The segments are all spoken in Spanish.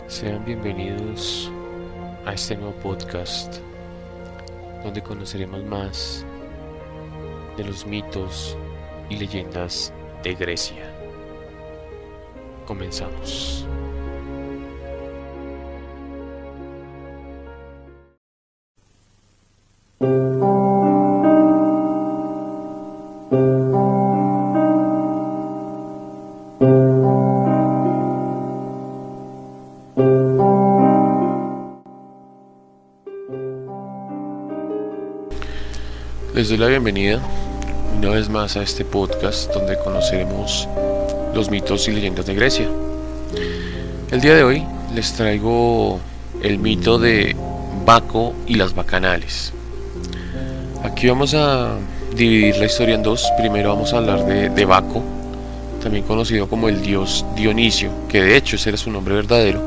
Sean bienvenidos a este nuevo podcast donde conoceremos más de los mitos y leyendas de Grecia. Comenzamos. Les doy la bienvenida una vez más a este podcast donde conoceremos los mitos y leyendas de Grecia. El día de hoy les traigo el mito de Baco y las bacanales. Aquí vamos a dividir la historia en dos. Primero vamos a hablar de Baco, también conocido como el dios Dionisio, que de hecho ese era su nombre verdadero,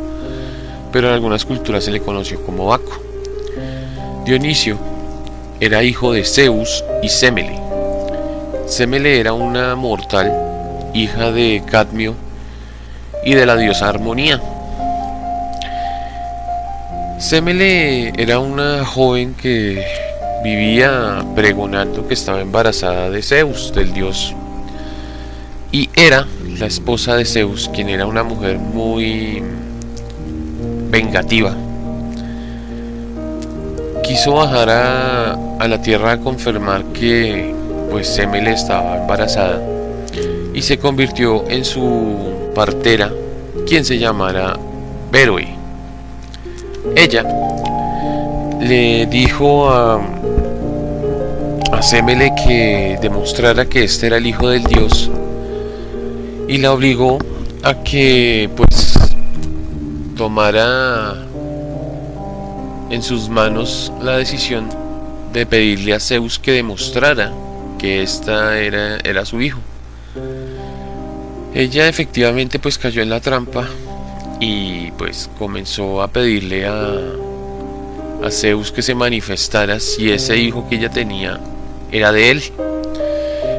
pero en algunas culturas se le conoció como Baco. Dionisio era hijo de Zeus y Semele. Semele era una mortal, hija de Cadmio y de la diosa Armonía. Semele era una joven que vivía pregonando que estaba embarazada de Zeus, del dios, y era la esposa de Zeus, quien era una mujer muy vengativa. Quiso bajar a la tierra a confirmar que pues Semele estaba embarazada y se convirtió en su partera, quien se llamara Beroe. Ella le dijo a Semele que demostrara que este era el hijo del dios y la obligó a que pues tomara en sus manos la decisión de pedirle a Zeus que demostrara que esta era su hijo. Ella efectivamente pues cayó en la trampa y pues comenzó a pedirle a Zeus que se manifestara si ese hijo que ella tenía era de él.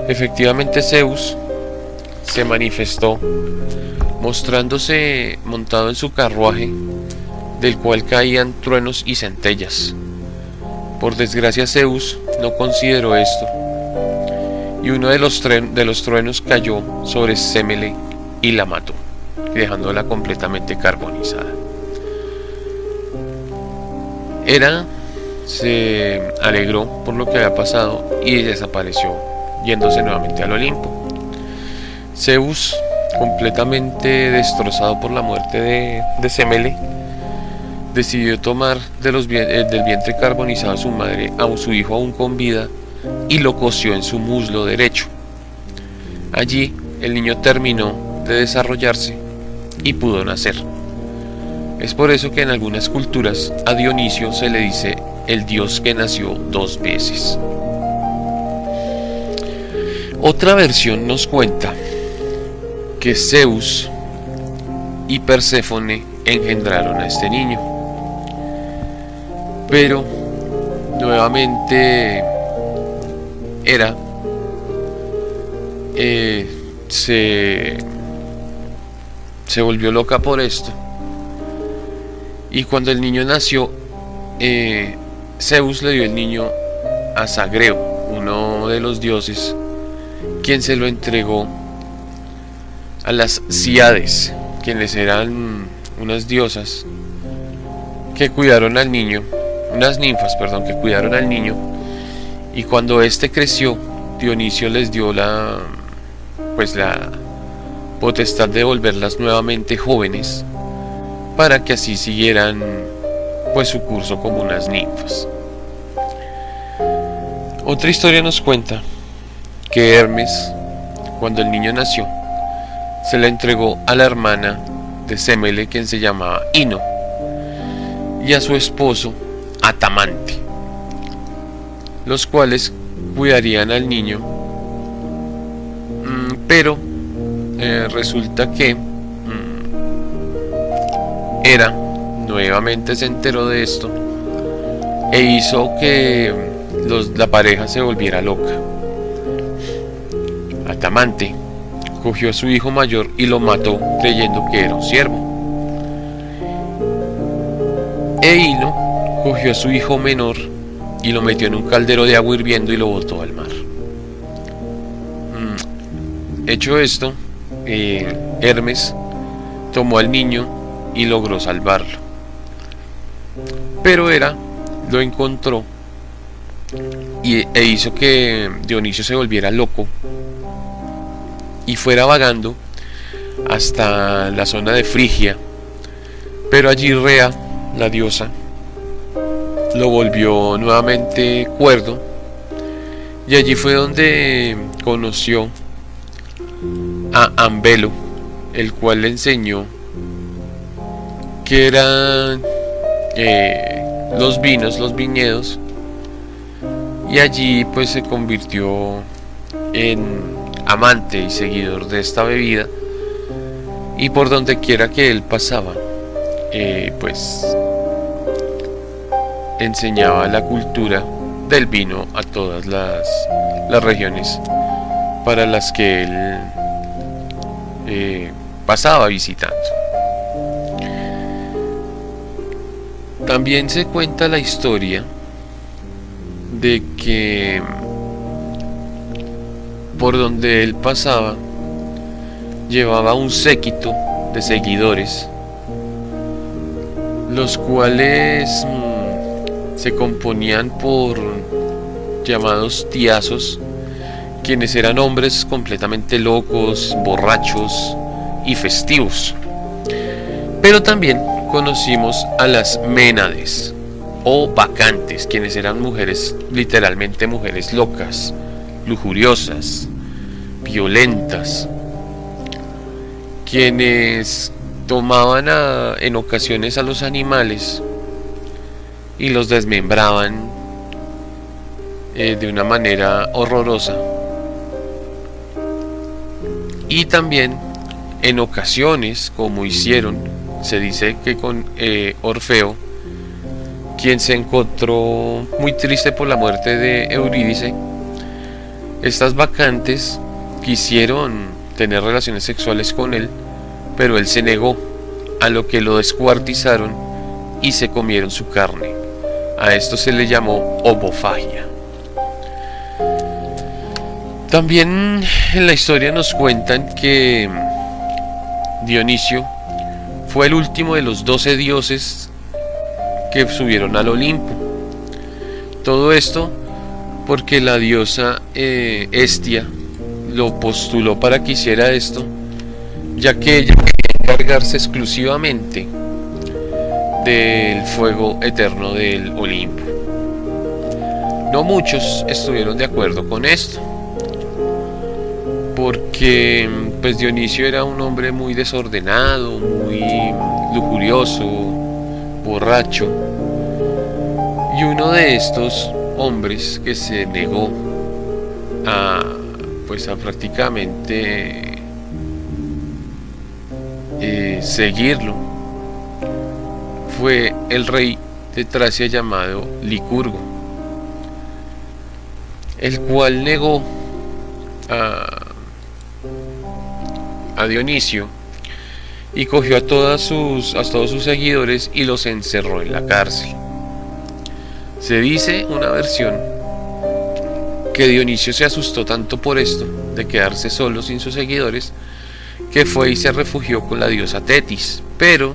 Efectivamente Zeus se manifestó mostrándose montado en su carruaje, del cual caían truenos y centellas. Por desgracia Zeus no consideró esto, y uno de los truenos cayó sobre Semele y la mató, dejándola completamente carbonizada. Hera se alegró por lo que había pasado y desapareció, yéndose nuevamente al Olimpo. Zeus, completamente destrozado por la muerte de Semele, decidió tomar del vientre carbonizado de su madre a su hijo aún con vida y lo cosió en su muslo derecho. Allí el niño terminó de desarrollarse y pudo nacer. Es por eso que en algunas culturas a Dionisio se le dice el dios que nació dos veces. Otra versión nos cuenta que Zeus y Perséfone engendraron a este niño, pero nuevamente Hera se volvió loca por esto, y cuando el niño nació, Zeus le dio el niño a Zagreo, uno de los dioses, quien se lo entregó a las Cíades, quienes eran unas diosas que cuidaron al niño, unas ninfas, que cuidaron al niño, y cuando éste creció, Dionisio les dio la potestad de volverlas nuevamente jóvenes, para que así siguieran pues su curso como unas ninfas. Otra historia nos cuenta que Hermes, cuando el niño nació, se la entregó a la hermana de Semele, quien se llamaba Ino, y a su esposo Atamante, los cuales cuidarían al niño, pero resulta que Hera nuevamente se enteró de esto e hizo que la pareja se volviera loca. Atamante cogió a su hijo mayor y lo mató creyendo que era un ciervo. E Hilo cogió a su hijo menor y lo metió en un caldero de agua hirviendo y lo botó al mar. Hecho esto, Hermes tomó al niño y logró salvarlo. Pero Hera lo encontró e hizo que Dionisio se volviera loco y fuera vagando hasta la zona de Frigia. Pero allí Rea, la diosa, lo volvió nuevamente cuerdo, y allí fue donde conoció a Ambelo, el cual le enseñó que eran los vinos, los viñedos, y allí pues se convirtió en amante y seguidor de esta bebida, y por donde quiera que él pasaba, pues enseñaba la cultura del vino a todas las regiones para las que él pasaba visitando. También se cuenta la historia de que por donde él pasaba llevaba un séquito de seguidores, los cuales se componían por llamados tiazos, quienes eran hombres completamente locos, borrachos y festivos. Pero también conocimos a las ménades o bacantes, quienes eran mujeres, literalmente mujeres locas, lujuriosas, violentas, quienes tomaban en ocasiones a los animales y los desmembraban de una manera horrorosa. Y también en ocasiones, como hicieron, se dice que con Orfeo, quien se encontró muy triste por la muerte de Eurídice, estas bacantes quisieron tener relaciones sexuales con él, pero él se negó, a lo que lo descuartizaron y se comieron su carne. A esto se le llamó ovofagia. También en la historia nos cuentan que Dionisio fue el último de los 12 dioses que subieron al Olimpo. Todo esto porque la diosa Hestia lo postuló para que hiciera esto, ya que ella quería encargarse exclusivamente del fuego eterno del Olimpo. No muchos estuvieron de acuerdo con esto, porque pues Dionisio era un hombre muy desordenado, muy lujurioso, borracho, y uno de estos hombres que se negó a prácticamente seguirlo fue el rey de Tracia llamado Licurgo, el cual negó a Dionisio y cogió a todos sus seguidores y los encerró en la cárcel. Se dice una versión que Dionisio se asustó tanto por esto, de quedarse solo sin sus seguidores, que fue y se refugió con la diosa Tetis. Pero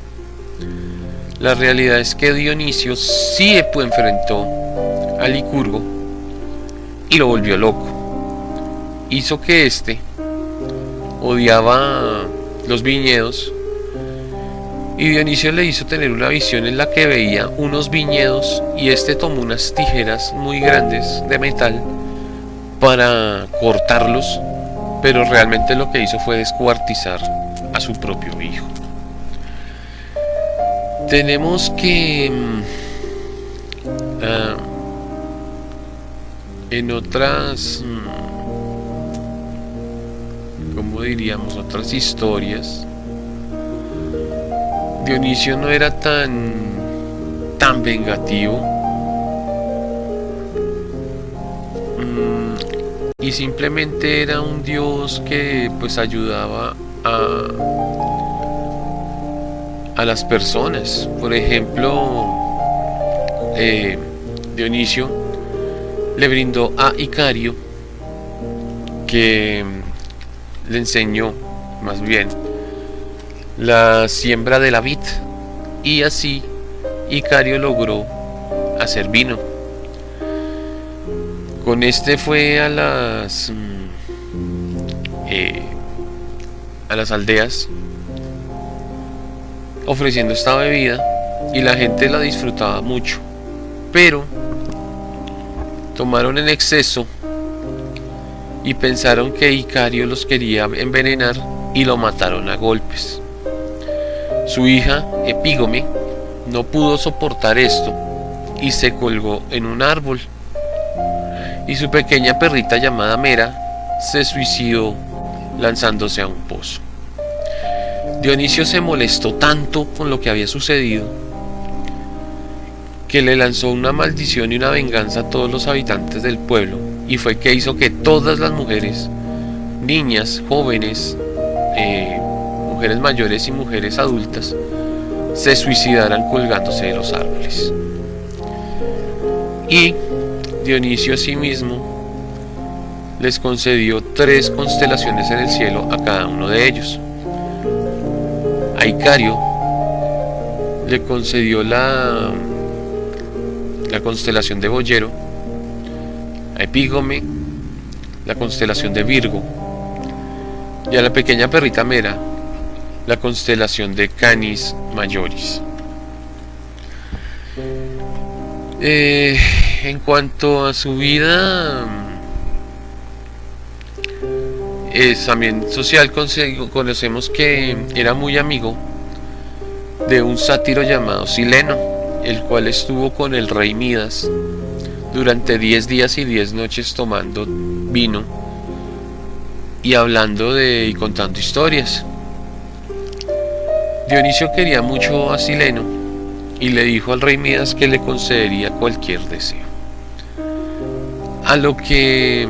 la realidad es que Dionisio sí enfrentó a Licurgo y lo volvió loco. Hizo que éste odiaba los viñedos, y Dionisio le hizo tener una visión en la que veía unos viñedos, y este tomó unas tijeras muy grandes de metal para cortarlos, pero realmente lo que hizo fue descuartizar a su propio hijo. Tenemos que en otras, ¿cómo diríamos?, otras historias, Dionisio no era tan vengativo, y simplemente era un dios que pues ayudaba a las personas. Por ejemplo, Dionisio le brindó a Icario, que le enseñó más bien la siembra de la vid, y así Icario logró hacer vino. Con este fue a las aldeas ofreciendo esta bebida y la gente la disfrutaba mucho, pero tomaron en exceso y pensaron que Icario los quería envenenar y lo mataron a golpes. Su hija Epígome no pudo soportar esto y se colgó en un árbol, y su pequeña perrita llamada Mera se suicidó lanzándose a un pozo. Dionisio se molestó tanto con lo que había sucedido que le lanzó una maldición y una venganza a todos los habitantes del pueblo, y fue que hizo que todas las mujeres, niñas, jóvenes, mujeres mayores y mujeres adultas se suicidaran colgándose de los árboles. Y Dionisio asimismo les concedió 3 constelaciones en el cielo a cada uno de ellos. A Icario le concedió la constelación de Boyero, a Epígome la constelación de Virgo, y a la pequeña perrita Mera la constelación de Canis Majoris. En cuanto a su vida también social, conocemos que era muy amigo de un sátiro llamado Sileno, el cual estuvo con el rey Midas durante 10 días y 10 noches tomando vino y hablando y contando historias. Dionisio quería mucho a Sileno y le dijo al rey Midas que le concedería cualquier deseo, a lo que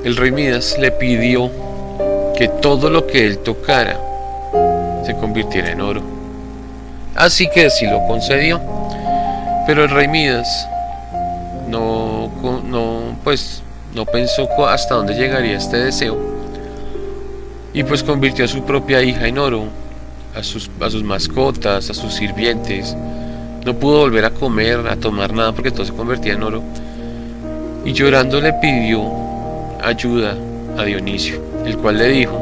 el rey Midas le pidió que todo lo que él tocara se convirtiera en oro. Así que sí lo concedió, pero el rey Midas no pensó hasta dónde llegaría este deseo, y pues convirtió a su propia hija en oro, a sus mascotas, a sus sirvientes. No pudo volver a comer, a tomar nada, porque todo se convertía en oro, y llorando le pidió ayuda a Dionisio, el cual le dijo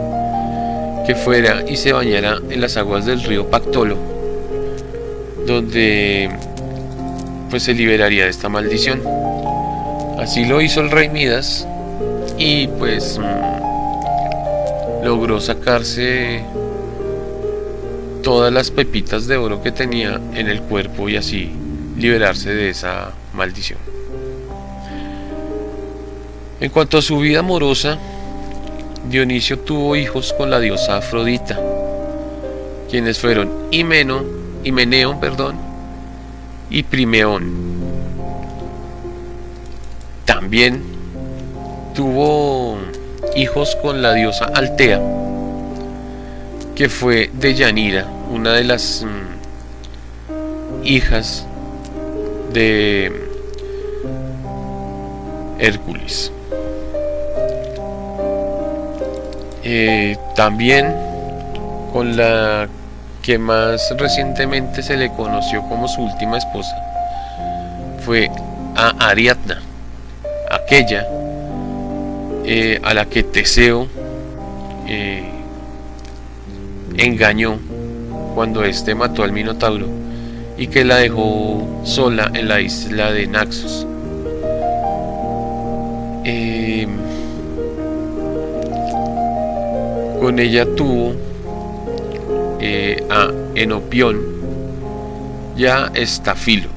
que fuera y se bañara en las aguas del río Pactolo, donde pues se liberaría de esta maldición. Así lo hizo el rey Midas, y pues logró sacarse todas las pepitas de oro que tenía en el cuerpo y así liberarse de esa maldición. En cuanto a su vida amorosa, Dionisio tuvo hijos con la diosa Afrodita, quienes fueron Himeneo, y Primeón. También tuvo hijos con la diosa Altea, que fue Deyanira, una de las hijas de Hércules. También con la que más recientemente se le conoció como su última esposa fue a Ariadna, aquella a la que Teseo engañó cuando éste mató al Minotauro y que la dejó sola en la isla de Naxos. Con ella tuvo a Enopión y a Estafilo.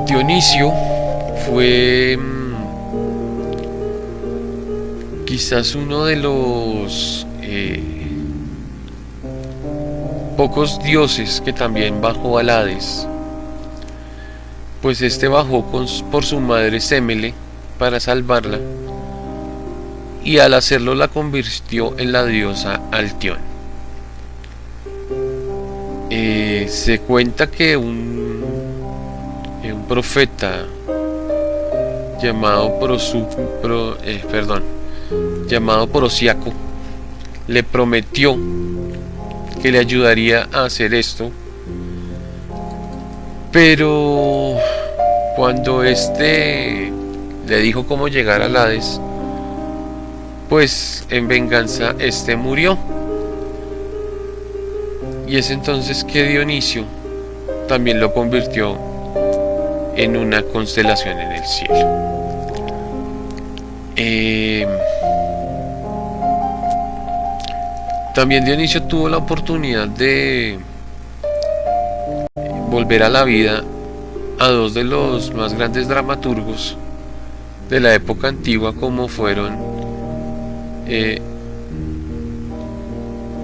Dionisio fue quizás uno de los pocos dioses que también bajó al Hades, pues este bajó por su madre Sémele para salvarla, y al hacerlo la convirtió en la diosa Altión. Se cuenta que un profeta llamado Prosiaco le prometió que le ayudaría a hacer esto, pero cuando le dijo cómo llegar al Hades, pues en venganza murió. Y es entonces que Dionisio también lo convirtió en una constelación en el cielo. También Dionisio tuvo la oportunidad de volver a la vida a dos de los más grandes dramaturgos de la época antigua, como fueron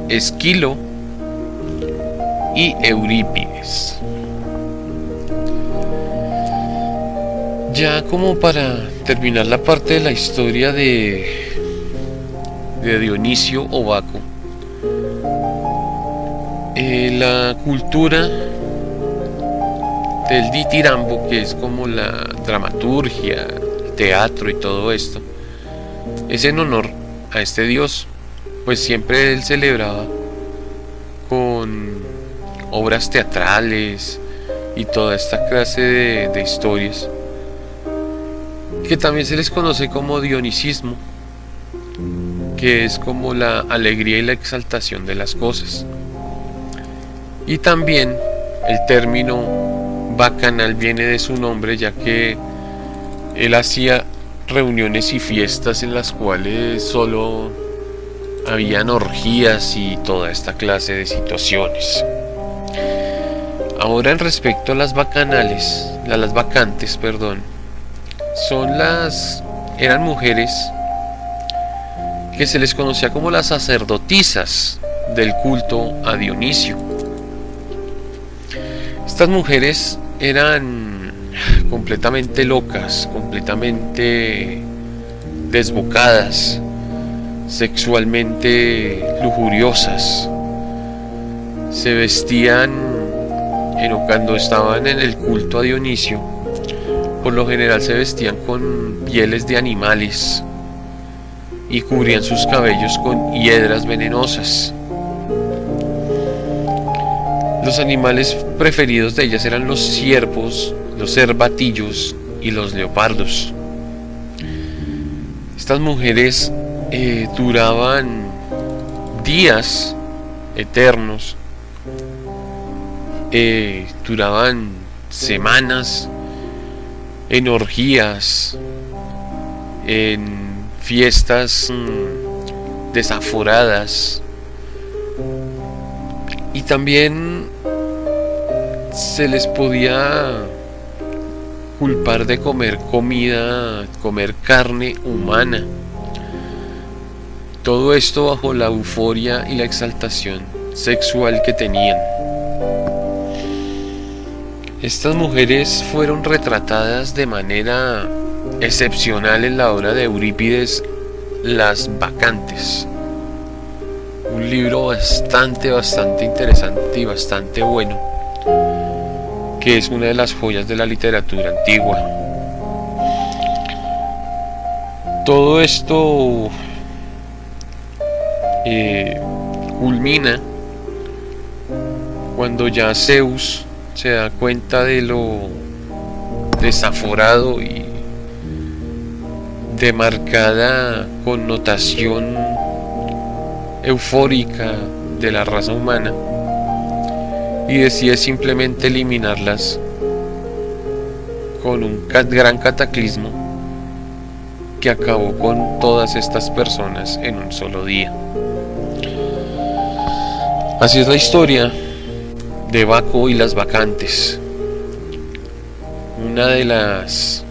Esquilo y Eurípides. Ya como para terminar la parte de la historia de Dionisio o Baco, la cultura del ditirambo, que es como la dramaturgia, el teatro y todo esto, es en honor a este dios, pues siempre él celebraba con obras teatrales y toda esta clase de historias, que también se les conoce como dionisismo, que es como la alegría y la exaltación de las cosas. Y también el término bacanal viene de su nombre, ya que él hacía reuniones y fiestas en las cuales solo habían orgías y toda esta clase de situaciones. Ahora, en respecto a las bacantes, eran mujeres que se les conocía como las sacerdotisas del culto a Dionisio. Estas mujeres eran completamente locas, completamente desbocadas, sexualmente lujuriosas. Se vestían, cuando estaban en el culto a Dionisio, por lo general se vestían con pieles de animales y cubrían sus cabellos con hiedras venenosas. Los animales preferidos de ellas eran los ciervos, los cervatillos y los leopardos. Estas mujeres duraban días eternos, duraban semanas en orgías, en fiestas desaforadas, y también se les podía culpar de comer carne humana. Todo esto bajo la euforia y la exaltación sexual que tenían. Estas mujeres fueron retratadas de manera excepcional en la obra de Eurípides, Las Bacantes, un libro bastante interesante y bastante bueno, que es una de las joyas de la literatura antigua. Todo esto culmina cuando ya Zeus se da cuenta de lo desaforado y de marcada connotación eufórica de la raza humana, y decide simplemente eliminarlas con un gran cataclismo que acabó con todas estas personas en un solo día. Así es la historia de Baco y las Bacantes, una de las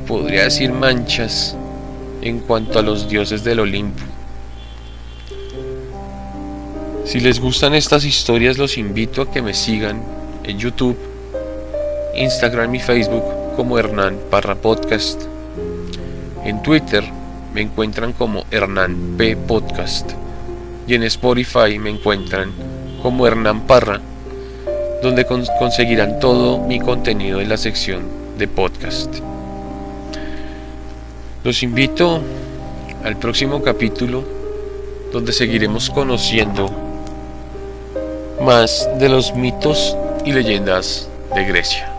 podría decir manchas en cuanto a los dioses del Olimpo. Si les gustan estas historias, los invito a que me sigan en YouTube, Instagram y Facebook como Hernán Parra Podcast, en Twitter me encuentran como Hernán P. Podcast y en Spotify me encuentran como Hernán Parra, donde conseguirán todo mi contenido en la sección de podcast. Los invito al próximo capítulo, donde seguiremos conociendo más de los mitos y leyendas de Grecia.